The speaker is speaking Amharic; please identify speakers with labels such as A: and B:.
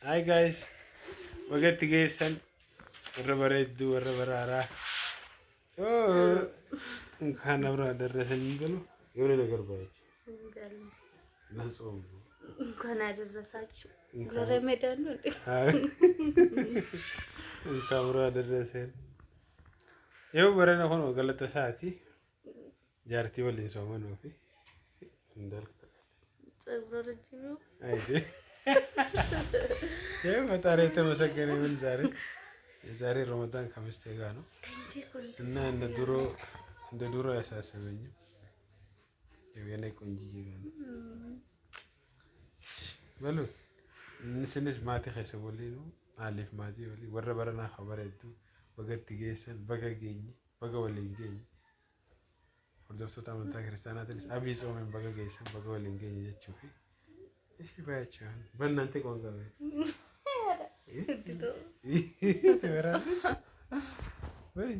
A: Hi guys, wagati geessan warra bareedduu warra baraaraa kan abraa darrasanii galu የሆነ ነገር ባያችሁ ናጾም
B: እንኳን አደረሳችሁ ለረመዳን ነው
A: እንኳን አብራ ደረሰን ይኸው በረና ሆኖ ገለጠ ሰዓቲ ጃርቲ ወልኝ ሰው ሆኖ እንዳልክ
B: ፀጉር ረጅም ነው
A: አይዴ ይኸው ፈጣሪ የተመሰገነ ይሁን ዛሬ ረመዳን ከሚስቴ ጋር ነው እና እንደ ድሮ ያሳሰበኝም የኔ ቆንጂዬ ጋር ነው በሉ እንስንስ ማቲ ከሰቦልኝ ነው አሊፍ ማቲ ወሊ ወረ በረና ኸበረቱ በገት ጌሰን በገገኝ በገወልኝ ገኝ ወርደፍቶታ አመንታ ክርስቲያናትንስ አብይ ጾመን በገገይሰን በገወልኝ ገኝ የቹፊ እሺ ባያቸው በእናንተ ቋንቋ ወይ